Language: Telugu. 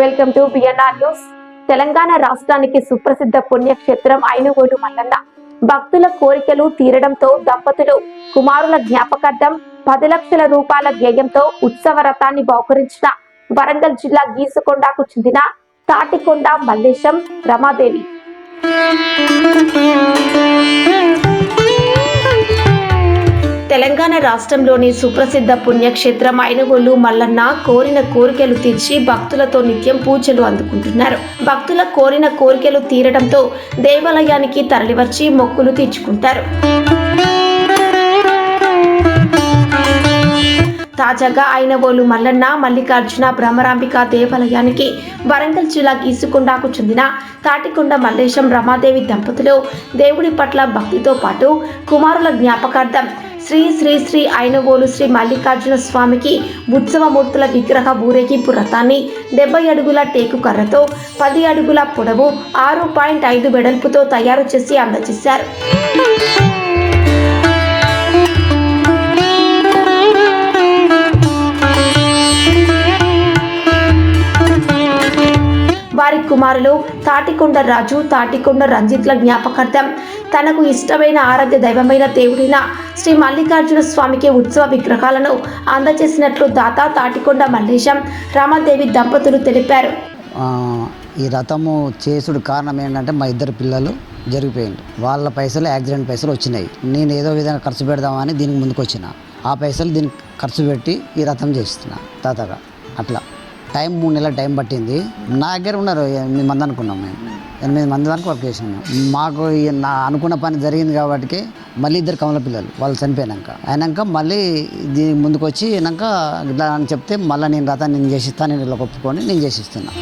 Welcome to BNR news. Telangana రాష్ట్రానికి సుప్రసిద్ధ పుణ్యక్షేత్రం ఐనుగోలు మల్లన్న భక్తుల కోరికలు తీరడంతో దంపతులు కుమారుల జ్ఞాపకార్థం 10 లక్షల రూపాయల వ్యయంతో ఉత్సవ రథాన్ని బహుకరించిన వరంగల్ జిల్లా గీసుకొండకు చెందిన తాటికొండ మల్లేశం రమాదేవి. తెలంగాణ రాష్ట్రంలోని సుప్రసిద్ధ పుణ్యక్షేత్రం ఐనుగోలు మల్లన్న కోరిన కోరికలు తీర్చి భక్తులతో నిత్యం పూజలు అందుకుంటున్నారు. భక్తుల కోరిన కోరికలు తీరడంతో దేవాలయానికి తరలివచ్చి మొక్కులు తీర్చుకుంటారు. తాజాగా ఐనుగోలు మల్లన్న మల్లికార్జున భ్రమరాంబిక దేవాలయానికి వరంగల్ జిల్లా గీసుకొండకు చెందిన తాటికొండ మల్లేశం రమాదేవి దంపతులు దేవుడి పట్ల భక్తితో పాటు కుమారుల జ్ఞాపకార్థం శ్రీ శ్రీ శ్రీ ఐనుగోలు శ్రీ మల్లికార్జున స్వామికి ఉత్సవమూర్తుల విగ్రహ ఊరేగింపు రథాన్ని 70 అడుగుల టేకు కర్రతో 10 అడుగుల పొడవు 6.5 వెడల్పుతో తయారు చేసి అందజేశారు. వారి కుమారులు తాటికొండ రాజు, తాటికొండ రంజిత్ల జ్ఞాపకార్థం తనకు ఇష్టమైన ఆరాధ్య దైవమైన దేవుడైన శ్రీ మల్లికార్జున స్వామికి ఉత్సవ విగ్రహాలను అందజేసినట్లు దాత తాటికొండ మల్లేశం రమాదేవి దంపతులు తెలిపారు. ఈ రథము చేసుడు కారణం ఏంటంటే మా ఇద్దరు పిల్లలు జరిగిపోయింది. వాళ్ళ పైసలు యాక్సిడెంట్ పైసలు వచ్చినాయి. నేను ఏదో విధంగా ఖర్చు పెడదామని దీనికి ముందుకు వచ్చిన. ఆ పైసలు దీనికి ఖర్చు పెట్టి ఈ రథం చేస్తున్నా తాతగా. అట్లా 3 నెలల టైం పట్టింది. నా దగ్గర ఉన్నారు 8 మంది అనుకున్నాం. మేము 8 మంది వరకు వర్క్ చేసినాము. మాకు నా అనుకున్న పని జరిగింది కాబట్టి మళ్ళీ 2 కమల పిల్లలు వాళ్ళు అయినాక మళ్ళీ దీనికి ముందుకు వచ్చి ఇట్లా అని చెప్తే మళ్ళీ నేను రథాన్ని నేను చేసిస్తాను, నేను ఇలా ఒప్పుకొని నేను చేసిస్తున్నా.